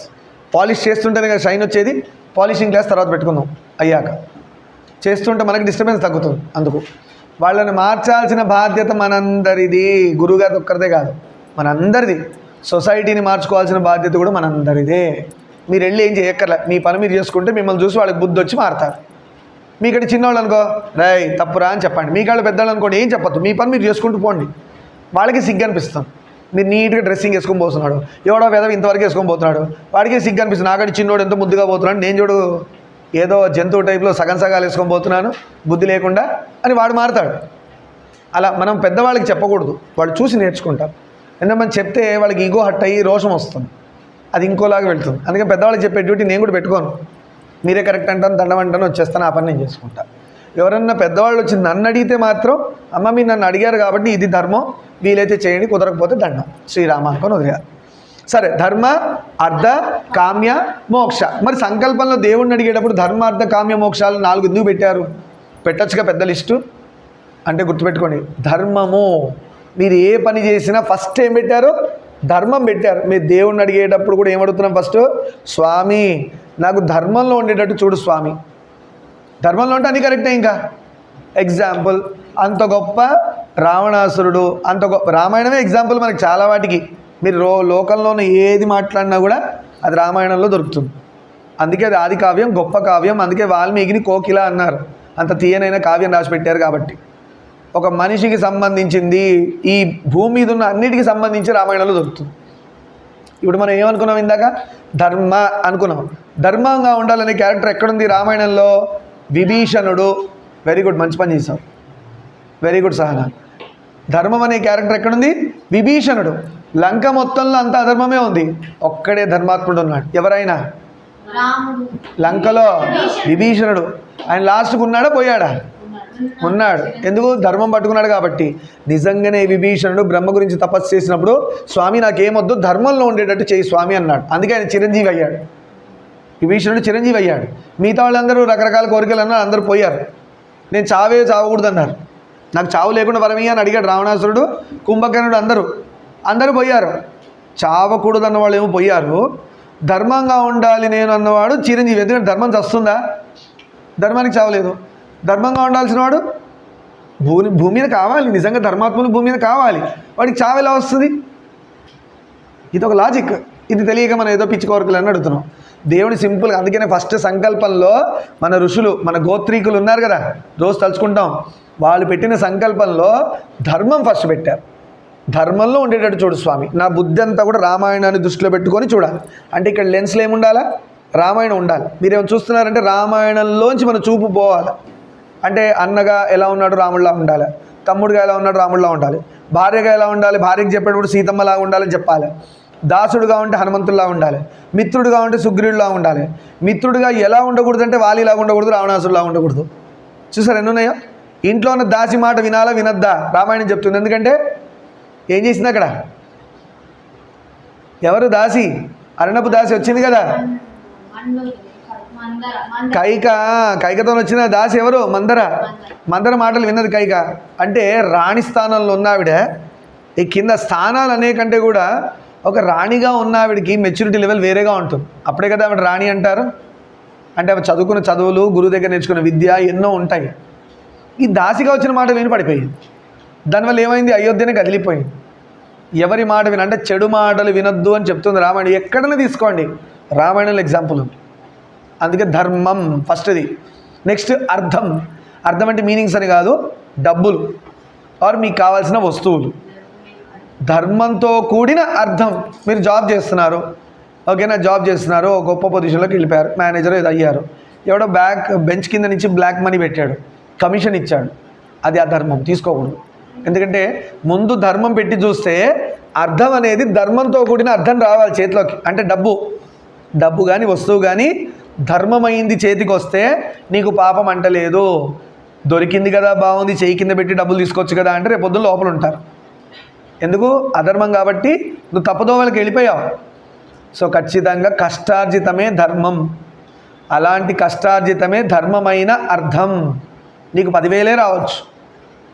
పాలిష్ చేస్తుంటేనే కదా షైన్ వచ్చేది. పాలిషింగ్ క్లాస్ తర్వాత పెట్టుకుందాం అయ్యాక. చేస్తుంటే మనకి డిస్టర్బెన్స్ తగ్గుతుంది. అందుకు వాళ్ళని మార్చాల్సిన బాధ్యత మనందరిది, గురువుగారి ఒక్కరిదే కాదు, మనందరిది. సొసైటీని మార్చుకోవాల్సిన బాధ్యత కూడా మనందరిదే. మీరు వెళ్ళి ఏం చేయక్కర్లే, మీ పని మీరు చేసుకుంటే మిమ్మల్ని చూసి వాళ్ళకి బుద్ధి వచ్చి మారుతారు. మీకటి చిన్నవాళ్ళు అనుకో, రాయ్ తప్పురా అని చెప్పండి. మీకాళ్ళు పెద్దవాళ్ళు అనుకోండి, ఏం చెప్పద్దు, మీ పని మీరు చేసుకుంటూ పోండి. వాళ్ళకి సిగ్గు అనిపిస్తాం. మీరు నీట్గా డ్రెస్సింగ్ వేసుకొని పోతున్నాడు, ఎవడో వెదవ ఇంతవరకు వేసుకొని పోతున్నాడు, వాడికి సిగ్గు అనిపిస్తుంది. నాకటి చిన్నోడు ఎంత ముద్దుగా పోతున్నాడు, నేను చూడు ఏదో జంతువు టైప్లో సగాలు వేసుకొని పోతున్నాను బుద్ధి లేకుండా అని వాడు మారుతాడు. అలా మనం పెద్దవాళ్ళకి చెప్పకూడదు, వాళ్ళు చూసి నేర్చుకుంటారు. ఎందుకంటే మనం చెప్తే వాళ్ళకి ఈగో హట్ అయ్యి రోషం వస్తుంది, అది ఇంకోలాగా వెళ్తుంది. అందుకే పెద్దవాళ్ళకి చెప్పే డ్యూటీ నేను కూడా పెట్టుకోను. మీరే కరెక్ట్ అంటాను, దండం అంటాను, వచ్చేస్తాను, ఆ పని నేను చేసుకుంటా. ఎవరన్నా పెద్దవాళ్ళు వచ్చి నన్ను అడిగితే మాత్రం, అమ్మ మీరు నన్ను అడిగారు కాబట్టి ఇది ధర్మం, వీలైతే చేయండి, కుదరకపోతే దండం, శ్రీరామ అనుకొని వదిలేయాలి. సరే, ధర్మ, అర్థ, కామ్య, మోక్ష. మరి సంకల్పంలో దేవుణ్ణి అడిగేటప్పుడు ధర్మ, అర్థ, కామ్య, మోక్షాలు 4 ఎందుకు పెట్టారు? పెట్టచ్చుగా పెద్ద లిస్టు. అంటే గుర్తుపెట్టుకోండి, ధర్మము. మీరు ఏ పని చేసినా ఫస్ట్ ఏం పెట్టారు? ధర్మం పెట్టారు. మీరు దేవుణ్ణి అడిగేటప్పుడు కూడా ఏమడుగుతున్నాం? ఫస్ట్ స్వామి నాకు ధర్మంలో ఉండేటట్టు చూడు స్వామి. ధర్మంలో ఉంటే అన్నీ కరెక్టే. ఇంకా ఎగ్జాంపుల్, అంత గొప్ప రావణాసురుడు, అంత గొప్ప రామాయణమే ఎగ్జాంపుల్ మనకి చాలా వాటికి. మీరు లోకంలోనే ఏది మాట్లాడినా కూడా అది రామాయణంలో దొరుకుతుంది. అందుకే అది ఆది కావ్యం, గొప్ప కావ్యం. అందుకే వాల్మీకిని కోకిల అన్నారు, అంత తీయనైన కావ్యం రాసి పెట్టారు కాబట్టి. ఒక మనిషికి సంబంధించింది, ఈ భూమి మీద ఉన్న అన్నిటికీ సంబంధించి రామాయణంలో దొరుకుతుంది. ఇప్పుడు మనం ఏమనుకున్నాం? ఇందాక ధర్మ అనుకున్నాం. ధర్మంగా ఉండాలనే క్యారెక్టర్ ఎక్కడుంది రామాయణంలో? విభీషణుడు. వెరీ గుడ్, మంచి పని చేసాం, వెరీ గుడ్ సహనా. ధర్మం అనే క్యారెక్టర్ ఎక్కడుంది? విభీషణుడు. లంక మొత్తంలో అంత అధర్మమే ఉంది, ఒక్కడే ధర్మాత్ముడు ఉన్నాడు. ఎవరైనా లంకలో విభీషణుడు. ఆయన లాస్ట్కి ఉన్నాడా పోయాడా? ఉన్నాడు. ఎందుకు? ధర్మం పట్టుకున్నాడు కాబట్టి. నిజంగానే విభీషణుడు బ్రహ్మ గురించి తపస్సు చేసినప్పుడు స్వామి నాకేమొద్దు, ధర్మంలో ఉండేటట్టు చేయి స్వామి అన్నాడు. అందుకే ఆయన చిరంజీవి అయ్యాడు. విభీషణుడు చిరంజీవి అయ్యాడు. మిగతా వాళ్ళందరూ రకరకాల కోరికలు అన్నారు, అందరూ పోయారు. నేను చావకూడదు అన్నారు. నాకు చావు లేకుండా వరమయ్య అని అడిగాడు రావణాసురుడు, కుంభకర్ణుడు, అందరూ పోయారు. చావకూడదు అన్న వాళ్ళు ఏమో పోయారు. ధర్మంగా ఉండాలి నేను అన్నవాడు చిరంజీవి. ఎందుకంటే ధర్మం చస్తుందా? ధర్మానికి చావలేదు. ధర్మంగా ఉండాల్సిన వాడు భూమి మీద కావాలి. నిజంగా ధర్మాత్ములు భూమి మీద కావాలి, వాడికి చావు ఎలా వస్తుంది? ఇది ఒక లాజిక్. ఇది తెలియక మనం ఏదో పిచ్చి కోరికలు అని అడుగుతున్నాం. దేవుని సింపుల్గా, అందుకనే ఫస్ట్ సంకల్పంలో మన ఋషులు, మన గోత్రీకులు ఉన్నారు కదా, రోజు తలుచుకుంటాం. వాళ్ళు పెట్టిన సంకల్పంలో ధర్మం ఫస్ట్ పెట్టారు. ధర్మంలో ఉండేటట్టు చూడు స్వామి. నా బుద్ధి అంతా కూడా రామాయణాన్ని దృష్టిలో పెట్టుకొని చూడాలి. అంటే ఇక్కడ లెన్స్లో ఏముండాలా? రామాయణం ఉండాలి. మీరేమో చూస్తున్నారంటే రామాయణంలోంచి మన చూపు పోవాలి. అంటే అన్నగా ఎలా ఉన్నాడు రాముడిలా ఉండాలి, తమ్ముడుగా ఎలా ఉన్నాడు రాముడిలా ఉండాలి, భార్యగా ఎలా ఉండాలి, భార్యకి చెప్పేటప్పుడు సీతమ్మలాగా ఉండాలని చెప్పాలి, దాసుడుగా ఉంటే హనుమంతుల్లా ఉండాలి, మిత్రుడుగా ఉంటే సుగ్రీవుడిలా ఉండాలి, మిత్రుడిగా ఎలా ఉండకూడదు అంటే వాలిలాగా ఉండకూడదు, రావణాసురులా ఉండకూడదు. చూసారు ఎన్ని ఉన్నాయో? ఇంట్లో ఉన్న దాసి మాట వినాలా వినద్దా రామాయణం చెప్తుంది. ఎందుకంటే ఏం చేసింది అక్కడ? ఎవరు దాసి? అరణపు దాసి వచ్చింది కదా, కైకతో వచ్చిన దాసి ఎవరు? మందర మాటలు విన్నది కైక. అంటే రాణి స్థానంలో ఉన్న ఆవిడ, ఈ కింద స్థానాలు అనేకంటే కూడా ఒక రాణిగా ఉన్న ఆవిడకి మెచ్యూరిటీ లెవెల్ వేరేగా ఉంటుంది. అప్పుడే కదా ఆవిడ రాణి అంటారు. అంటే ఆమె చదువుకున్న చదువులు, గురువు దగ్గర నేర్చుకున్న విద్య ఎన్నో ఉంటాయి. ఈ దాసిగా వచ్చిన మాట విని పడిపోయింది. దానివల్ల ఏమైంది? అయోధ్యనే కదిలిపోయింది. ఎవరి మాట విన, అంటే చెడు మాటలు వినొద్దు అని చెప్తుంది రామాయణం. ఎక్కడైనా తీసుకోండి, రామాయణంలో ఎగ్జాంపుల్ ఉంది. అందుకే ధర్మం ఫస్ట్ది. నెక్స్ట్ అర్థం. అర్థం అంటే మీనింగ్స్ అని కాదు, డబ్బులు ఆర్ మీకు కావాల్సిన వస్తువులు. ధర్మంతో కూడిన అర్థం. మీరు జాబ్ చేస్తున్నారు, ఓకేనా, జాబ్ చేస్తున్నారు, ఒక గొప్ప పొజిషన్లోకి వెళ్ళిపోయారు, మేనేజర్ ఇది అయ్యారు. ఎవడో బెంచ్ కింద నుంచి బ్లాక్ మనీ పెట్టాడు, కమిషన్ ఇచ్చాడు, అది అధర్మం, తీసుకోకూడదు. ఎందుకంటే ముందు ధర్మం పెట్టి చూస్తే అర్థం అనేది ధర్మంతో కూడిన అర్థం రావాలి చేతిలోకి. అంటే డబ్బు కానీ వస్తువు కానీ ధర్మమైంది చేతికి వస్తే నీకు పాపం అంటలేదు. దొరికింది కదా బాగుంది, చేయి కింద పెట్టి డబ్బులు తీసుకోవచ్చు కదా అంటే రేపు పొద్దున్న లోపల ఉంటారు. ఎందుకు? అధర్మం కాబట్టి నువ్వు తప్పుదోవలకి వెళ్ళిపోయావు. సో ఖచ్చితంగా కష్టార్జితమే ధర్మం. అలాంటి కష్టార్జితమే ధర్మమైన అర్థం. నీకు 10,000 రావచ్చు,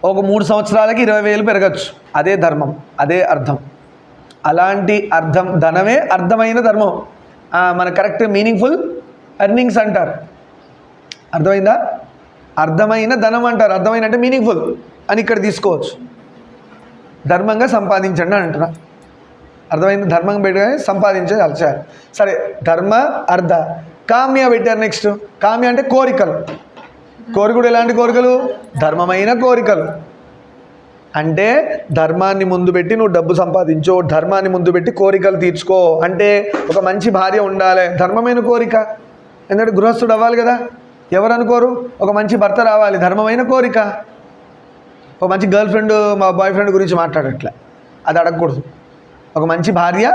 ఒక 3 సంవత్సరాలకి 20,000 పెరగచ్చు. అదే ధర్మం, అదే అర్థం. అలాంటి అర్థం ధనమే అర్థమైన ధర్మం. మన కరెక్ట్ మీనింగ్ఫుల్ ఎర్నింగ్స్ అంటారు. అర్థమైందా? అర్థమైన ధనం అంటారు. అర్థమైన అంటే మీనింగ్ఫుల్ అని ఇక్కడ తీసుకోవచ్చు. ధర్మంగా సంపాదించండి అని అంటున్నా. అర్థమైంది? ధర్మం పెట్టగానే సంపాదించేది అలచారు. సరే, ధర్మ అర్థ కామ్య పెట్టారు. నెక్స్ట్ కామ్య అంటే కోరికలు. కోరికలు ఎలాంటి కోరికలు? ధర్మమైన కోరికలు. అంటే ధర్మాన్ని ముందు పెట్టి నువ్వు డబ్బు సంపాదించు, ధర్మాన్ని ముందు పెట్టి కోరికలు తీర్చుకో. అంటే ఒక మంచి భార్య ఉండాలి, ధర్మమైన కోరిక. ఎందుకంటే గృహస్థుడు అవ్వాలి కదా, ఎవరు అనుకోరు? ఒక మంచి భర్త రావాలి, ధర్మమైన కోరిక. ఒక మంచి గర్ల్ ఫ్రెండ్, మా బాయ్ ఫ్రెండ్ గురించి మాట్లాడట్లే, అది అడగకూడదు. ఒక మంచి భార్య,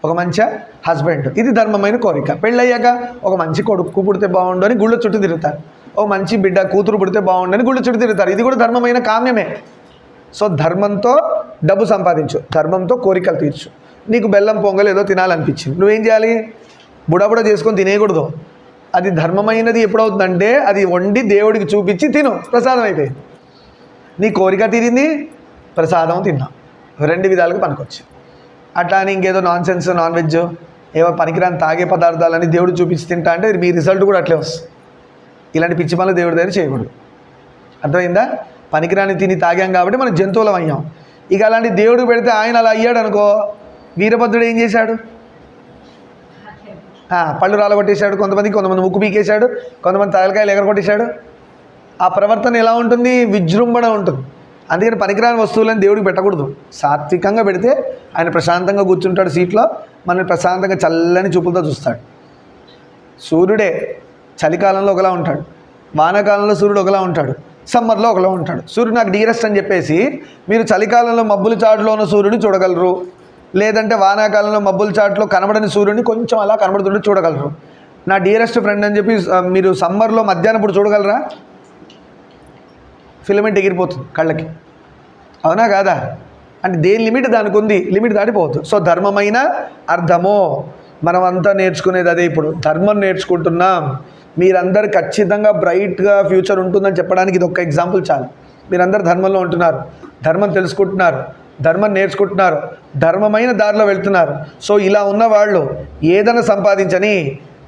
ఒక మంచి హస్బెండ్, ఇది ధర్మమైన కోరిక. పెళ్ళయ్యాక ఒక మంచి కొడుకు పుడితే బాగుండు అని గుళ్ళ చుట్టూ తిరుగుతారు. ఓ మంచి బిడ్డ కూతురు పుడితే బాగుండని గుళ్ళ చుట్టూ తిరుగుతారు. ఇది కూడా ధర్మమైన కామ్యమే. సో ధర్మంతో డబ్బు సంపాదించు, ధర్మంతో కోరికలు తీర్చు. నీకు బెల్లం పొంగల్ ఏదో తినాలనిపించింది, నువ్వేం చేయాలి? బుడబుడ చేసుకొని తినేయకూడదు. అది ధర్మమైనది ఎప్పుడవుతుందంటే అది వండి దేవుడికి చూపించి తిను, ప్రసాదం అయిపోయింది. నీ కోరిక తీరింది, ప్రసాదం తిన్నాం, 2 విధాలుగా పనికొచ్చు. అట్లా అని ఇంకేదో నాన్ సెన్స్ నాన్ వెజ్ ఏవో పనికిరాని తాగే పదార్థాలని దేవుడు చూపించి తింటా అంటే మీ రిజల్ట్ కూడా అట్లే వస్తుంది. ఇలాంటి పిచ్చి పనులు దేవుడి దగ్గర చేయకూడదు. అర్థమైందా? పనికిరాని తిని తాగాం కాబట్టి మనం జంతువులం అయ్యాం. ఇక అలాంటి దేవుడు పెడితే ఆయన అలా అయ్యాడు అనుకో, వీరభద్రుడు ఏం చేశాడు? పళ్ళు రాలగొట్టేశాడు, కొంతమంది ముక్కు పీకేశాడు, కొంతమంది తలకాయలు ఎగరగొట్టేశాడు. ఆ ప్రవర్తన ఎలా ఉంటుంది? విజృంభణ ఉంటుంది. అందుకని పనికిరాని వస్తువులను దేవుడికి పెట్టకూడదు. సాత్వికంగా పెడితే ఆయన ప్రశాంతంగా కూర్చుంటాడు సీట్లో, మనల్ని ప్రశాంతంగా చల్లని చూపులతో చూస్తాడు. సూర్యుడే చలికాలంలో ఒకలా ఉంటాడు, వానాకాలంలో సూర్యుడు ఒకలా ఉంటాడు, సమ్మర్లో ఒకలా ఉంటాడు. సూర్యుడు నాకు డియరెస్ట్ అని చెప్పేసి మీరు చలికాలంలో మబ్బుల చాటులో ఉన్న సూర్యుడిని చూడగలరు, లేదంటే వానాకాలంలో మబ్బుల చాటులో కనబడని సూర్యుడిని కొంచెం అలా కనబడుతుంటే చూడగలరు. నా డియరెస్ట్ ఫ్రెండ్ అని చెప్పి మీరు సమ్మర్లో మధ్యాహ్నం ఇప్పుడు చూడగలరా? ఫిలమెంట్ ఎగిరిపోతుంది కళ్ళకి, అవునా కాదా? అంటే దేని లిమిట్ దానికి ఉంది, లిమిట్ దాటిపోవద్దు. సో ధర్మమైన అర్థమో మనమంతా నేర్చుకునేది అదే. ఇప్పుడు ధర్మం నేర్చుకుంటున్నాం. మీరందరూ ఖచ్చితంగా బ్రైట్గా ఫ్యూచర్ ఉంటుందని చెప్పడానికి ఇది ఒక్క ఎగ్జాంపుల్ చాలు. మీరందరూ ధర్మంలో ఉంటున్నారు, ధర్మం తెలుసుకుంటున్నారు, ధర్మం నేర్చుకుంటున్నారు, ధర్మమైన దారిలో వెళ్తున్నారు. సో ఇలా ఉన్న వాళ్ళు ఏదైనా సంపాదించని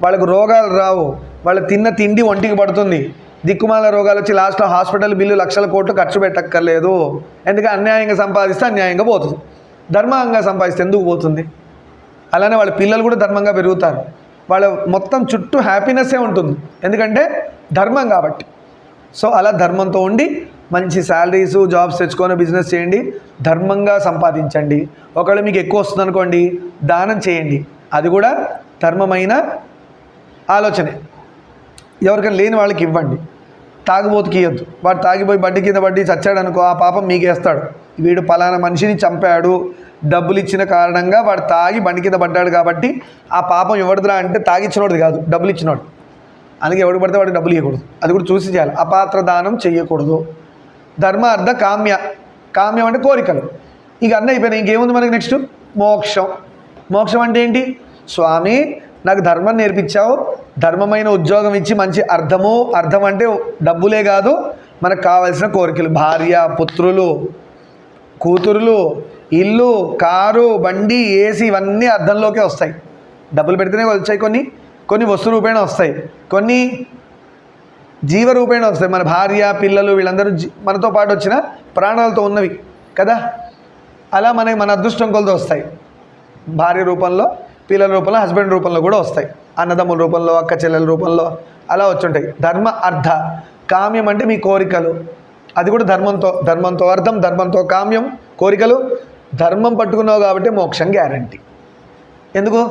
వాళ్ళకు రోగాలు రావు, వాళ్ళు తిన్న తిండి ఒంటికి పడుతుంది, దిక్కుమాల రోగాలు వచ్చి లాస్ట్లో హాస్పిటల్ బిల్లు లక్షల కోట్లు ఖర్చు పెట్టక్కర్లేదు. ఎందుకంటే అన్యాయంగా సంపాదిస్తే అన్యాయంగా పోతుంది, ధర్మంగా సంపాదిస్తే ఎందుకు పోతుంది? అలానే వాళ్ళ పిల్లలు కూడా ధర్మంగా పెరుగుతారు, వాళ్ళ మొత్తం చుట్టూ హ్యాపీనెస్సే ఉంటుంది, ఎందుకంటే ధర్మం కాబట్టి. సో అలా ధర్మంతో ఉండి మంచి శాలరీస్ జాబ్స్ తెచ్చుకొని బిజినెస్ చేయండి, ధర్మంగా సంపాదించండి. ఒకవేళ మీకు ఎక్కువ వస్తుంది అనుకోండి, దానం చేయండి, అది కూడా ధర్మమైన ఆలోచనే. ఎవరికైనా లేని వాళ్ళకి ఇవ్వండి, తాగుబోతుకి ఇవ్వద్దు. వాడు తాగిపోయి బడ్డీ కింద పడ్డి చచ్చాడు అనుకో, ఆ పాపం మీకేస్తాడు. వీడు పలానా మనిషిని చంపాడు, డబ్బులు ఇచ్చిన కారణంగా వాడు తాగి బండి కింద పడ్డాడు కాబట్టి ఆ పాపం ఎవరిదిరా అంటే తాగిచ్చినోడిది కాదు, డబ్బులు ఇచ్చినోడు. అందుకే ఎవడు పడితే వాడికి డబ్బులు ఇవ్వకూడదు, అది కూడా చూసి చేయాలి. అపాత్ర దానం చెయ్యకూడదు. ధర్మ అర్థ కామ్య. కామ్యం అంటే కోరికలు. ఇక అన్నీ అయిపోయినాయి, ఇంకేముంది మనకి? నెక్స్ట్ మోక్షం. మోక్షం అంటే ఏంటి? స్వామి నాకు ధర్మం నేర్పించావు, ధర్మమైన ఉద్యోగం ఇచ్చి మంచి అర్థం అంటే డబ్బులే కాదు, మనకు కావాల్సిన కోరికలు, భార్య, పుత్రులు, కూతురులు, ఇల్లు, కారు, బండి, ఏసీ, ఇవన్నీ అర్థంలోకే వస్తాయి. డబ్బులు పెడితేనే వచ్చాయి, కొన్ని వస్తు రూపేణ వస్తాయి, కొన్ని జీవ రూపేణ వస్తాయి. మన భార్య, పిల్లలు వీళ్ళందరూ మనతో పాటు వచ్చిన ప్రాణాలతో ఉన్నవి కదా. అలా మన అదృష్టం కొలతో వస్తాయి. భార్య రూపంలో, పిల్లల రూపంలో, హస్బెండ్ రూపంలో కూడా వస్తాయి, అన్నదమ్ముల రూపంలో, అక్క చెల్లెల రూపంలో అలా వచ్చుంటాయి. ధర్మ అర్థ. కామ్యం అంటే మీ కోరికలు, అది కూడా ధర్మంతో అర్థం, ధర్మంతో కామ్యం, కోరికలు. ధర్మం పట్టుకున్నావు కాబట్టి మోక్షం గ్యారంటీ. ఎందుకు?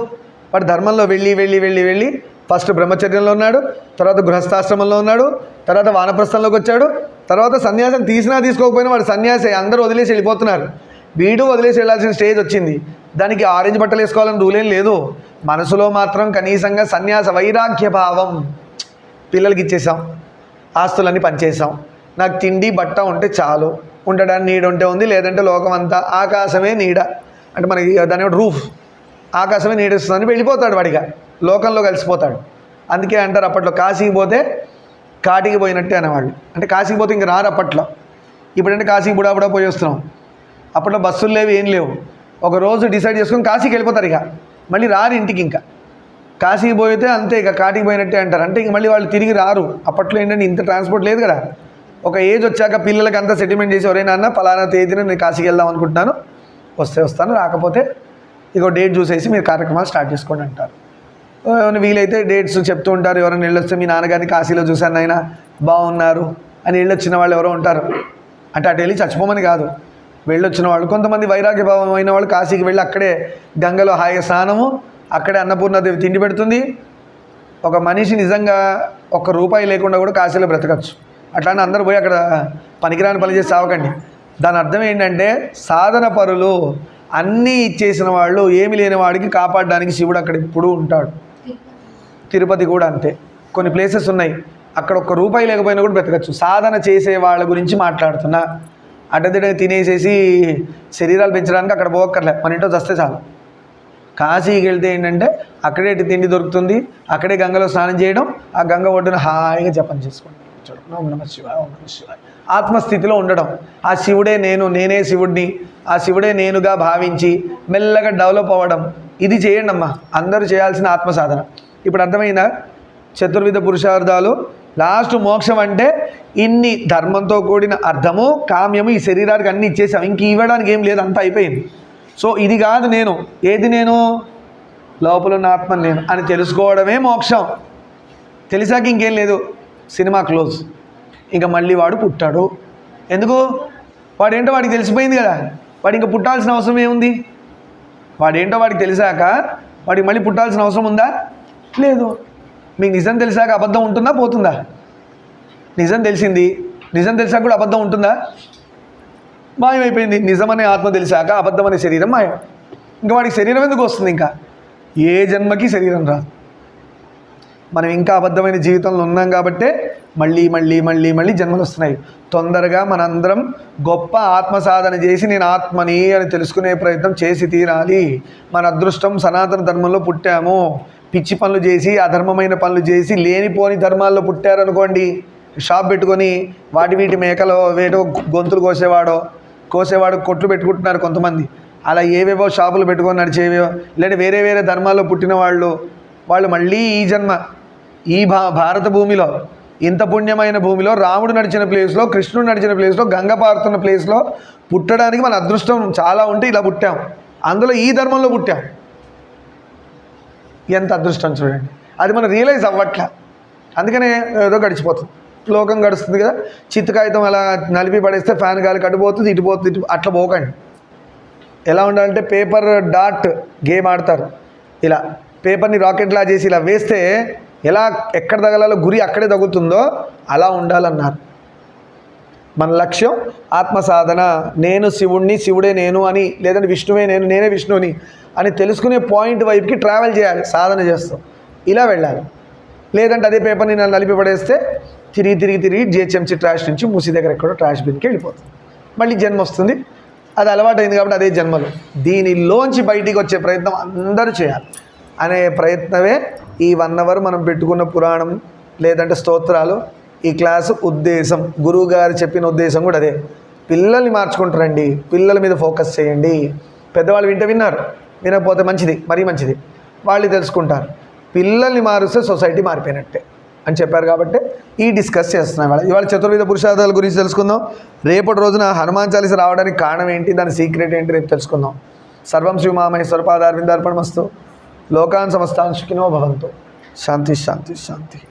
వాడు ధర్మంలో వెళ్ళి ఫస్ట్ బ్రహ్మచర్యంలో ఉన్నాడు, తర్వాత గృహస్థాశ్రమంలో ఉన్నాడు, తర్వాత వానప్రస్థంలోకి వచ్చాడు, తర్వాత సన్యాసం తీసుకోకపోయినా వాడు సన్యాసి. అందరూ వదిలేసి వెళ్ళిపోతున్నారు, వీడు వదిలేసి వెళ్ళాల్సిన స్టేజ్ వచ్చింది. దానికి ఆరెంజ్ బట్టలు వేసుకోవాలని రూల్ ఏం లేదు. మనసులో మాత్రం కనీసంగా సన్యాస వైరాగ్య భావం. పిల్లలకి ఇచ్చేసాం, ఆస్తులన్నీ పనిచేసాం, నాకు తిండి బట్ట ఉంటే చాలు, ఉండడానికి నీడ ఉంటే ఉంది, లేదంటే లోకం అంతా ఆకాశమే నీడ అంటే మనకి దాని రూఫ్, ఆకాశమే నీడిస్తుందని వెళ్ళిపోతాడు. వాడిగా లోకంలో కలిసిపోతాడు. అందుకే అంటారు అప్పట్లో కాశీకి పోతే కాటికి పోయినట్టే అనేవాళ్ళు. అంటే కాశీకి పోతే ఇంక రారు అప్పట్లో. ఇప్పుడంటే కాశీకి బుడాబుడా పోయి వస్తున్నాం. అప్పట్లో బస్సులు లేవు, ఏం లేవు. ఒక రోజు డిసైడ్ చేసుకొని కాశీకి వెళ్ళిపోతారు, ఇక మళ్ళీ రారు ఇంటికి. ఇంకా కాశీకి పోయితే అంతే, ఇక కాటికి పోయినట్టే అంటారు. అంటే ఇంక మళ్ళీ వాళ్ళు తిరిగి రారు. అప్పట్లో ఏంటంటే ఇంత ట్రాన్స్పోర్ట్ లేదు కదా. ఒక ఏజ్ వచ్చాక పిల్లలకి అంతా సెటిల్మెంట్ చేసి, ఎవరైనా అన్న పలానా తేదీన నేను కాశీకి వెళ్దాం అనుకుంటున్నాను, వస్తాను, రాకపోతే ఇగో డేట్ చూసేసి మీరు కార్యక్రమాలు స్టార్ట్ చేసుకోండి అంటారు. ఏమైనా వీలైతే డేట్స్ చెప్తూ ఉంటారు. ఎవరైనా వెళ్ళొస్తే మీ నాన్నగారిని కాశీలో చూశాను ఆయన బాగున్నారు అని వెళ్ళొచ్చిన వాళ్ళు ఎవరో ఉంటారు. అంటే అటు వెళ్ళి చచ్చిపోమని కాదు, వెళ్ళొచ్చిన వాళ్ళు. కొంతమంది వైరాగ్య భావం అయిన వాళ్ళు కాశీకి వెళ్ళి అక్కడే గంగలో హాయిగా స్నానము, అక్కడే అన్నపూర్ణాదేవి తిండి పెడుతుంది. ఒక మనిషి నిజంగా ₹1 లేకుండా కూడా కాశీలో బ్రతకచ్చు. అట్లానే అందరూ పోయి అక్కడ పనికిరాని పని చేసి చావకండి. దాని అర్థం ఏంటంటే సాధన పరులు, అన్నీ ఇచ్చేసిన వాళ్ళు, ఏమి లేని వాడికి కాపాడడానికి శివుడు అక్కడ ఇప్పుడు ఉంటాడు. తిరుపతి కూడా అంతే. కొన్ని ప్లేసెస్ ఉన్నాయి అక్కడ ₹1 లేకపోయినా కూడా బ్రతకచ్చు. సాధన చేసే వాళ్ళ గురించి మాట్లాడుతున్నా. అడ్డదిడ్డగా తినేసేసి శరీరాలు పెంచడానికి అక్కడ పోక్కర్లే, మన ఇంట్లో చస్తే చాలు. కాశీకి వెళ్తే ఏంటంటే అక్కడే తిండి దొరుకుతుంది, అక్కడే గంగలో స్నానం చేయడం, ఆ గంగ ఒడ్డున హాయిగా జపం చేసుకోండి. పెట్టడం. ఓం నమ శివాయ, ఓం నమ శివాయ. ఆత్మస్థితిలో ఉండడం. ఆ శివుడే నేను, నేనే శివుడిని, ఆ శివుడే నేనుగా భావించి మెల్లగా డెవలప్ అవ్వడం. ఇది చేయండి అమ్మా, అందరూ చేయాల్సిన ఆత్మ సాధన. ఇప్పుడు అర్థమైందా? చతుర్విధ పురుషార్థాలు, లాస్ట్ మోక్షం అంటే ఇన్ని ధర్మంతో కూడిన అర్థము, కామ్యము, ఈ శరీరానికి అన్ని ఇచ్చేసాం, ఇంక ఇవ్వడానికి ఏం లేదు, అంతా అయిపోయింది. సో ఇది కాదు నేను, ఏది నేను? లోపల ఉన్న ఆత్మ నేను అని తెలుసుకోవడమే మోక్షం. తెలిసాక ఇంకేం లేదు, సినిమా క్లోజ్. ఇంకా మళ్ళీ వాడు పుట్టాడు. ఎందుకు? వాడేంటో వాడికి తెలిసిపోయింది కదా, వాడు ఇంకా పుట్టాల్సిన అవసరం ఏముంది? వాడేంటో వాడికి తెలిసాక వాడికి మళ్ళీ పుట్టాల్సిన అవసరం ఉందా? లేదు. మీకు నిజం తెలిసాక అబద్ధం ఉంటుందా, పోతుందా? నిజం తెలిసింది, నిజం తెలిసాక కూడా అబద్ధం ఉంటుందా? మాయమైపోయింది. నిజమనే ఆత్మ తెలిసాక అబద్ధం అనే శరీరం మాయం. ఇంకా వాడికి శరీరం ఎందుకు వస్తుంది? ఇంకా ఏ జన్మకి శరీరం రాదు. మనం ఇంకా అబద్ధమైన జీవితంలో ఉన్నాం కాబట్టే మళ్ళీ మళ్ళీ మళ్ళీ మళ్ళీ జన్మలు వస్తున్నాయి. తొందరగా మనందరం గొప్ప ఆత్మ సాధన చేసి నేను ఆత్మని అని తెలుసుకునే ప్రయత్నం చేసి తీరాలి. మన అదృష్టం సనాతన ధర్మంలో పుట్టాము. పిచ్చి పనులు చేసి, అధర్మమైన పనులు చేసి, లేనిపోని ధర్మాల్లో పుట్టారనుకోండి, షాప్ పెట్టుకొని వాటి వీటి మేకలో వేటో గొంతులు కోసేవాడు కొట్లు పెట్టుకుంటున్నారు కొంతమంది. అలా ఏవేవో షాపులు పెట్టుకొని నడిచేవేవో, లేదా వేరే వేరే ధర్మాల్లో పుట్టిన వాళ్ళు మళ్ళీ ఈ జన్మ ఈ భారత భూమిలో, ఇంత పుణ్యమైన భూమిలో, రాముడు నడిచిన ప్లేస్లో, కృష్ణుడు నడిచిన ప్లేస్లో, గంగ పారుతున్న ప్లేస్లో పుట్టడానికి మన అదృష్టం చాలా ఉంటే ఇలా పుట్టాం. అందులో ఈ ధర్మంలో పుట్టాం. ఎంత అదృష్టం చూడండి. అది మనం రియలైజ్ అవ్వట్లే, అందుకనే ఏదో గడిచిపోతుంది. లోకం గడుస్తుంది కదా, చిత్తు కాగితం అలా నలిపి పడేస్తే ఫ్యాన్ గాలి కడిపోతుంది, ఇటు అట్లా పోకండి. ఎలా ఉండాలంటే పేపర్ డాట్ గేమ్ ఆడతారు. ఇలా పేపర్ని రాకెట్లా చేసి ఇలా వేస్తే ఎలా ఎక్కడ తగలాలో గురి అక్కడే తగులుతుందో అలా ఉండాలన్నారు. మన లక్ష్యం ఆత్మ సాధన. నేను శివుణ్ణి, శివుడే నేను అని, లేదంటే విష్ణువే నేను, నేనే విష్ణువుని అని తెలుసుకునే పాయింట్ వైపుకి ట్రావెల్ చేయాలి. సాధన చేస్తాం, ఇలా వెళ్ళాలి. లేదంటే అదే పేపర్ని నన్ను నలిపి పడేస్తే తిరిగి జిహెచ్ఎంసీ ట్రాష్ నుంచి మూసి దగ్గర ఎక్కడో ట్రాష్ బిన్కి వెళ్ళిపోతుంది. మళ్ళీ జన్మ వస్తుంది. అది అలవాటైంది కాబట్టి అదే జన్మలు. దీనిలోంచి బయటికి వచ్చే ప్రయత్నం అందరూ చేయాలి అనే ప్రయత్నమే ఈ 1 అవర్ మనం పెట్టుకున్న పురాణం లేదంటే స్తోత్రాలు, ఈ క్లాసు ఉద్దేశం. గురువుగారు చెప్పిన ఉద్దేశం కూడా అదే. పిల్లల్ని మార్చుకుంటారండి, పిల్లల మీద ఫోకస్ చేయండి. పెద్దవాళ్ళు విన్నారు, వినకపోతే మంచిది, మరీ మంచిది, వాళ్ళు తెలుసుకుంటారు. పిల్లల్ని మారుస్తే సొసైటీ మారిపోయినట్టే అని చెప్పారు కాబట్టి ఈ డిస్కస్ చేస్తున్నాం. ఇవాళ చతుర్విధ పురుషార్థాల గురించి తెలుసుకుందాం. రేపటి రోజున హనుమాన్ చాలీస రావడానికి కారణం ఏంటి, దాని సీక్రెట్ ఏంటి రేపు తెలుసుకుందాం. సర్వం శ్రీ ఉమామహేశ్వర పాదారవిందార్పణమస్తు. లోకాన్ సమస్తాన్ సుఖినో భవంతు. శాంతి శాంతి శాంతి.